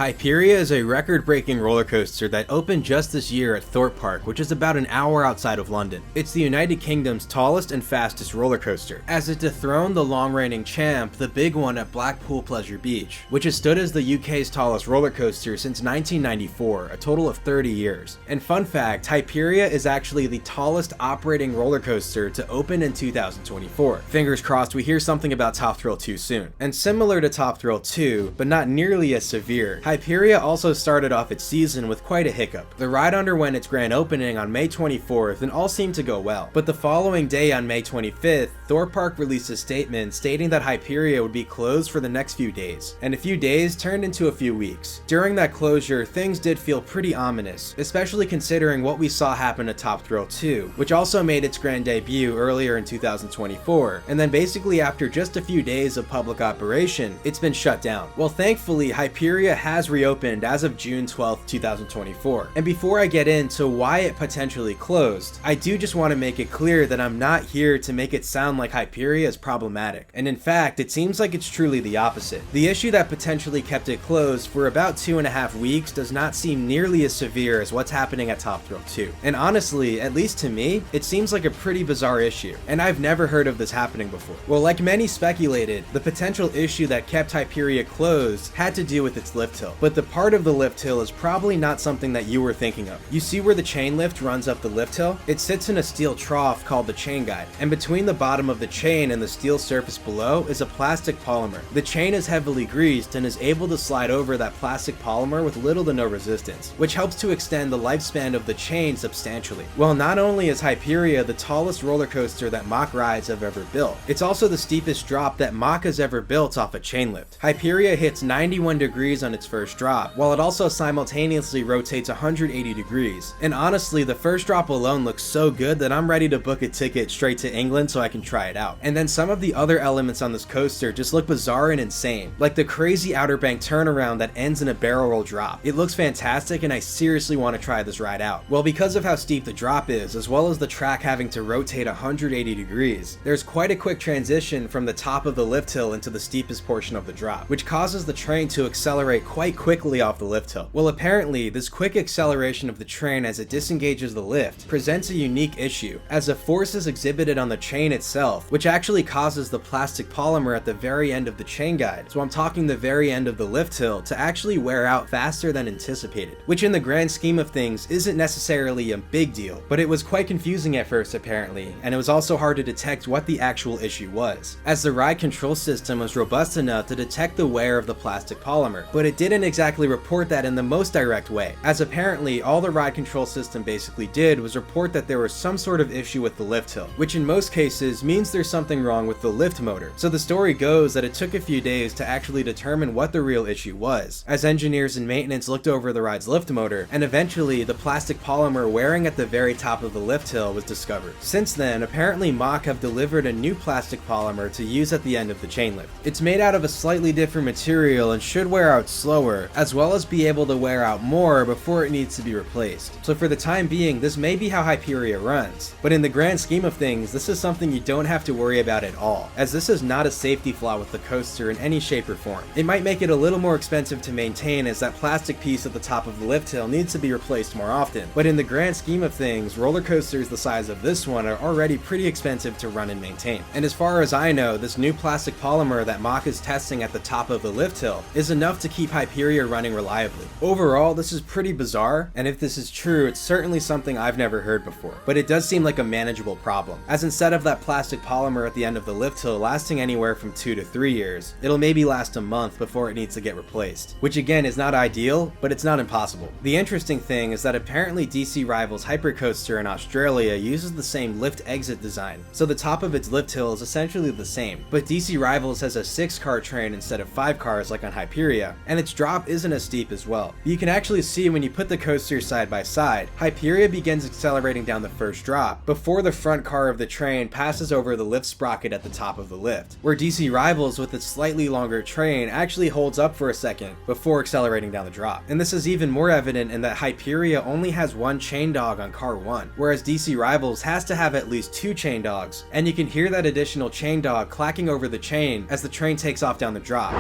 Hyperia is a record-breaking roller coaster that opened just this year at Thorpe Park, which is about an hour outside of London. It's the United Kingdom's tallest and fastest roller coaster, as it dethroned the long-reigning champ, the big one at Blackpool Pleasure Beach, which has stood as the UK's tallest roller coaster since 1994, a total of 30 years. And fun fact, Hyperia is actually the tallest operating roller coaster to open in 2024. Fingers crossed we hear something about Top Thrill 2 soon. And similar to Top Thrill 2, but not nearly as severe, Hyperia also started off its season with quite a hiccup. The ride underwent its grand opening on May 24th and all seemed to go well. But the following day on May 25th, Thorpe Park released a statement stating that Hyperia would be closed for the next few days, and a few days turned into a few weeks. During that closure, things did feel pretty ominous, especially considering what we saw happen at Top Thrill 2, which also made its grand debut earlier in 2024, and then basically after just a few days of public operation, it's been shut down. Well, thankfully, Hyperia has reopened as of June 12th, 2024. And before I get into why it potentially closed, I do just want to make it clear that I'm not here to make it sound like Hyperia is problematic. And in fact, it seems like it's truly the opposite. The issue that potentially kept it closed for about 2.5 weeks does not seem nearly as severe as what's happening at Top Thrill 2. And honestly, at least to me, it seems like a pretty bizarre issue, and I've never heard of this happening before. Well, like many speculated, the potential issue that kept Hyperia closed had to do with its lift hill. But the part of the lift hill is probably not something that you were thinking of. You see where the chain lift runs up the lift hill? It sits in a steel trough called the chain guide, and between the bottom of the chain and the steel surface below is a plastic polymer. The chain is heavily greased and is able to slide over that plastic polymer with little to no resistance, which helps to extend the lifespan of the chain substantially. Well, not only is Hyperia the tallest roller coaster that Mach rides have ever built, it's also the steepest drop that Mach has ever built off a chain lift. Hyperia hits 91 degrees on its first drop, while it also simultaneously rotates 180 degrees. And honestly, the first drop alone looks so good that I'm ready to book a ticket straight to England so I can try it out. And then some of the other elements on this coaster just look bizarre and insane, like the crazy Outer Bank turnaround that ends in a barrel roll drop. It looks fantastic and I seriously want to try this ride out. Well, because of how steep the drop is, as well as the track having to rotate 180 degrees, there's quite a quick transition from the top of the lift hill into the steepest portion of the drop, which causes the train to accelerate quite quickly off the lift hill. Well, apparently, this quick acceleration of the train as it disengages the lift presents a unique issue, as a force is exhibited on the chain itself, which actually causes the plastic polymer at the very end of the chain guide, so I'm talking the very end of the lift hill, to actually wear out faster than anticipated, which in the grand scheme of things isn't necessarily a big deal, but it was quite confusing at first apparently, and it was also hard to detect what the actual issue was, as the ride control system was robust enough to detect the wear of the plastic polymer, but it didn't exactly report that in the most direct way, as apparently all the ride control system basically did was report that there was some sort of issue with the lift hill, which in most cases means there's something wrong with the lift motor. So the story goes that it took a few days to actually determine what the real issue was, as engineers and maintenance looked over the ride's lift motor, and eventually the plastic polymer wearing at the very top of the lift hill was discovered. Since then, apparently Mach have delivered a new plastic polymer to use at the end of the chain lift. It's made out of a slightly different material and should wear out slower, as well as be able to wear out more before it needs to be replaced. So for the time being, this may be how Hyperia runs, but in the grand scheme of things, this is something you don't have to worry about at all, as this is not a safety flaw with the coaster in any shape or form. It might make it a little more expensive to maintain, as that plastic piece at the top of the lift hill needs to be replaced more often, but in the grand scheme of things, roller coasters the size of this one are already pretty expensive to run and maintain. And as far as I know, this new plastic polymer that Mach is testing at the top of the lift hill is enough to keep Hyperia running reliably. Overall, this is pretty bizarre, and if this is true, it's certainly something I've never heard before, but it does seem like a manageable problem, as instead of that plastic polymer at the end of the lift hill lasting anywhere from 2 to 3 years, it'll maybe last a month before it needs to get replaced, which again is not ideal, but it's not impossible. The interesting thing is that apparently DC Rival's Hypercoaster in Australia uses the same lift exit design, so the top of its lift hill is essentially the same, but DC Rivals has a 6-car train instead of 5 cars like on Hyperia, and its drop isn't as steep as well. You can actually see when you put the coasters side by side, Hyperia begins accelerating down the first drop before the front car of the train passes over the lift sprocket at the top of the lift, where DC Rivals with its slightly longer train actually holds up for a second before accelerating down the drop. And this is even more evident in that Hyperia only has one chain dog on car 1, whereas DC Rivals has to have at least 2 chain dogs, and you can hear that additional chain dog clacking over the chain as the train takes off down the drop.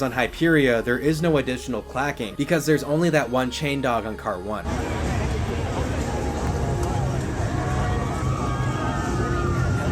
whereas on Hyperia, there is no additional clacking because there's only that one chain dog on car 1.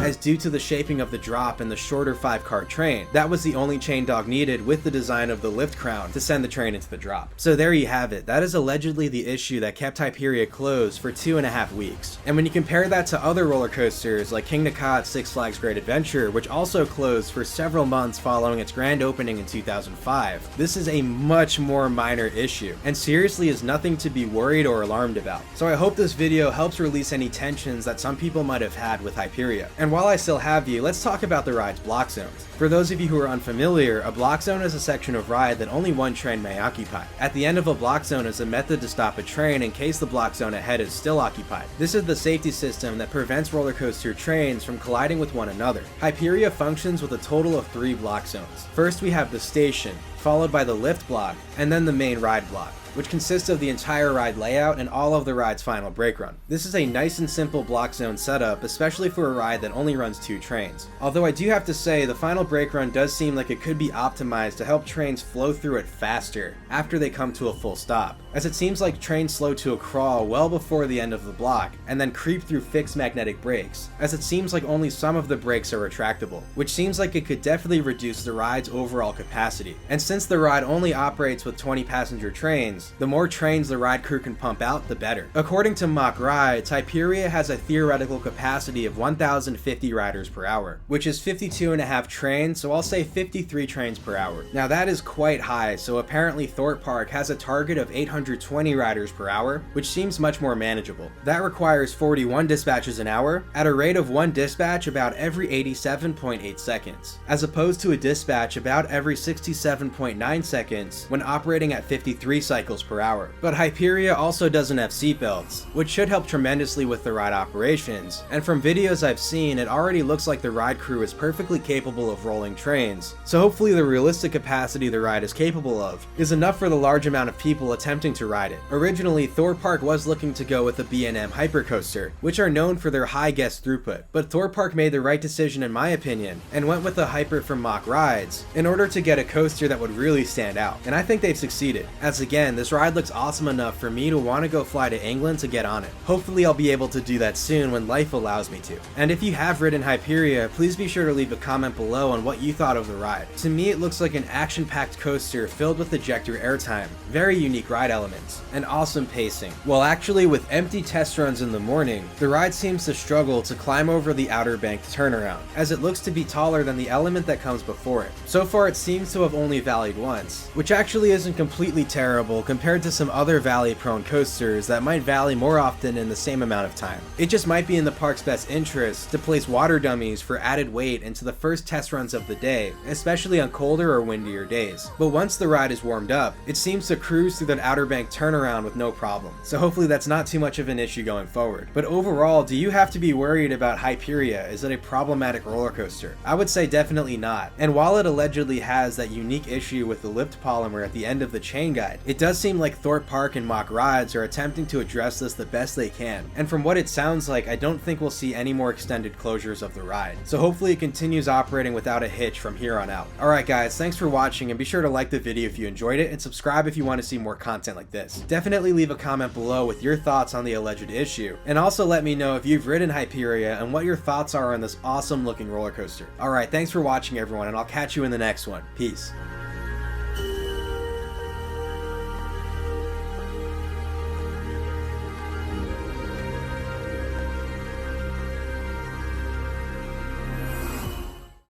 As due to the shaping of the drop and the shorter 5-car train, that was the only chain dog needed with the design of the lift crown to send the train into the drop. So there you have it, that is allegedly the issue that kept Hyperia closed for 2.5 weeks. And when you compare that to other roller coasters like King Nakat's Six Flags Great Adventure, which also closed for several months following its grand opening in 2005, this is a much more minor issue, and seriously is nothing to be worried or alarmed about. So I hope this video helps release any tensions that some people might have had with Hyperia. And while I still have you, let's talk about the ride's block zones. For those of you who are unfamiliar, a block zone is a section of ride that only one train may occupy. At the end of a block zone is a method to stop a train in case the block zone ahead is still occupied. This is the safety system that prevents roller coaster trains from colliding with one another. Hyperia functions with a total of 3 block zones. First we have the station, followed by the lift block, and then the main ride block, which consists of the entire ride layout and all of the ride's final brake run. This is a nice and simple block zone setup, especially for a ride that only runs 2 trains. Although I do have to say, the final brake run does seem like it could be optimized to help trains flow through it faster after they come to a full stop, as it seems like trains slow to a crawl well before the end of the block, and then creep through fixed magnetic brakes, as it seems like only some of the brakes are retractable, which seems like it could definitely reduce the ride's overall capacity. And since the ride only operates with 20 passenger trains, the more trains the ride crew can pump out, the better. According to Mock Rides, Hyperia has a theoretical capacity of 1,050 riders per hour, which is 52.5 trains, so I'll say 53 trains per hour. Now that is quite high, so apparently Thorpe Park has a target of 820 riders per hour, which seems much more manageable. That requires 41 dispatches an hour, at a rate of 1 dispatch about every 87.8 seconds, as opposed to a dispatch about every 67.9 seconds when operating at 53 cycles per hour. But Hyperia also doesn't have seatbelts, which should help tremendously with the ride operations, and from videos I've seen, it already looks like the ride crew is perfectly capable of rolling trains, so hopefully the realistic capacity the ride is capable of is enough for the large amount of people attempting to ride it. Originally, Thorpe Park was looking to go with a B&M Hypercoaster, which are known for their high guest throughput, but Thorpe Park made the right decision in my opinion, and went with a Hyper from Mock Rides in order to get a coaster that would really stand out, and I think they've succeeded, as again, this ride looks awesome enough for me to want to go fly to England to get on it. Hopefully I'll be able to do that soon when life allows me to. And if you have ridden Hyperia, please be sure to leave a comment below on what you thought of the ride. To me it looks like an action-packed coaster filled with ejector airtime, very unique ride elements, and awesome pacing. Well actually, with empty test runs in the morning, the ride seems to struggle to climb over the Outer Bank turnaround, as it looks to be taller than the element that comes before it. So far it seems to have only valleyed once, which actually isn't completely terrible compared to some other valley-prone coasters that might valley more often in the same amount of time. It just might be in the park's best interest to place water dummies for added weight into the first test runs of the day, especially on colder or windier days. But once the ride is warmed up, it seems to cruise through that Outer Bank turnaround with no problem. So hopefully that's not too much of an issue going forward. But overall, do you have to be worried about Hyperia? Is it a problematic roller coaster? I would say definitely not. And while it allegedly has that unique issue with the lift polymer at the end of the chain guide, it does seem like Thorpe Park and Mock Rides are attempting to address this the best they can. And from what it sounds like, I don't think we'll see any more extended closures of the ride. So hopefully it continues operating without a hitch from here on out. Alright guys, thanks for watching, and be sure to like the video if you enjoyed it, and subscribe if you want to see more content like this. Definitely leave a comment below with your thoughts on the alleged issue, and also let me know if you've ridden Hyperia and what your thoughts are on this awesome looking roller coaster. Alright, thanks for watching everyone, and I'll catch you in the next one. Peace.